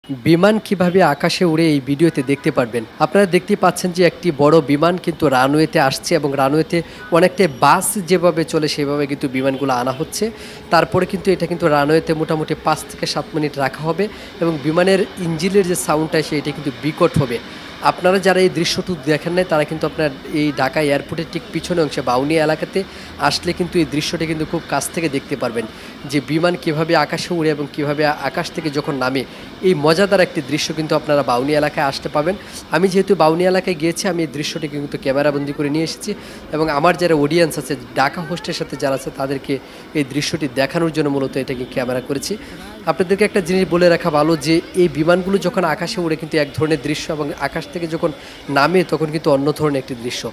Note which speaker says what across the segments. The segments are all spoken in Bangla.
Speaker 1: বিমান কিভাবে আকাশে উড়ে এই ভিডিওতে দেখতে পারবেন। আপনারা দেখতে পাচ্ছেন যে একটি বড় বিমান কিন্তু রানওয়েতে আসছে এবং রানওয়েতে অনেকটাই বাস যেভাবে চলে সেভাবে কিন্তু বিমানগুলো আনা হচ্ছে। তারপরে কিন্তু এটা কিন্তু রানওয়েতে মোটামুটি ৫ থেকে ৭ মিনিট রাখা হবে এবং বিমানের ইঞ্জিনের যে সাউন্ডটা এটা কিন্তু বিকট হবে। আপনারা যারা এই দৃশ্যটি দেখেন নাই তারা কিন্তু আপনার এই ঢাকা এয়ারপোর্টের ঠিক পিছনে অংশে বাউনিয়া এলাকাতে আসলে কিন্তু এই দৃশ্যটি কিন্তু খুব কাছ থেকে দেখতে পারবেন যে বিমান কিভাবে আকাশে উড়ে এবং কিভাবে আকাশ থেকে যখন নামে এই মজাদার একটি দৃশ্য কিন্তু আপনারা বাউনিয়া এলাকায় আসতে পাবেন। আমি যেহেতু বাউনিয়া এলাকায় গিয়েছি আমি এই দৃশ্যটি কিন্তু ক্যামেরাবন্দি করে নিয়ে এসেছি এবং আমার যারা অডিয়েন্স আছে ঢাকা হোস্টের সাথে যারা আছে তাদেরকে এই দৃশ্যটি দেখানোর জন্য মূলত এটাকে ক্যামেরা করেছি। আপনাদেরকে একটা জিনিস বলে রাখা ভালো যে এই বিমানগুলো যখন আকাশে উড়ে কিন্তু এক ধরনের দৃশ্য এবং আকাশ থেকে যখন নামে তখন কিন্তু অন্য ধরনের একটি দৃশ্য।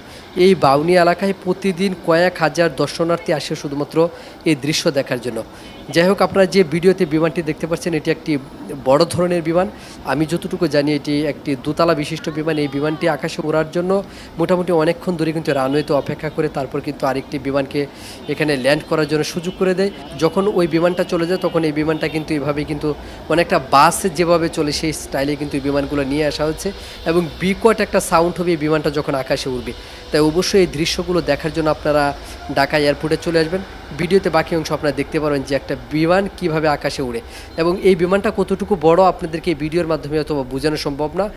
Speaker 1: এই বাউনিয়া এলাকায় প্রতিদিন কয়েক হাজার দর্শনার্থী আসে শুধুমাত্র এই দৃশ্য দেখার জন্য। যাই হোক, আপনারা যে ভিডিওতে বিমানটি দেখতে পাচ্ছেন এটি একটি বড় ধরনের বিমান। আমি যতটুকু জানি এটি একটি দোতলা বিশিষ্ট বিমান। এই বিমানটি আকাশে ওড়ার জন্য মোটামুটি অনেকক্ষণ ধরে কিন্তু রানওয়েতে অপেক্ষা করে তারপর কিন্তু আরেকটি বিমানকে এখানে ল্যান্ড করার জন্য সুযোগ করে দেয়। যখন ওই বিমানটা চলে যায় তখন এই বিমানটা কিন্তু এভাবে কিন্তু অনেকটা বাসে যেভাবে চলে সেই স্টাইলে কিন্তু এই বিমানগুলো নিয়ে আসা হচ্ছে এবং বিকট একটা সাউন্ড হবে এই বিমানটা যখন আকাশে উড়বে। তাই অবশ্যই এই দৃশ্যগুলো দেখার জন্য আপনারা ঢাকা এয়ারপোর্টে চলে আসবেন। ভিডিওতে বাকি অংশ আপনারা দেখতে পারবেন যে একটা বিমান কিভাবে আকাশে উড়ে এবং এই বিমানটা কতটুকু বড় আপনাদেরকে এই ভিডিওর মাধ্যমে অথবা বোঝানো সম্ভব না।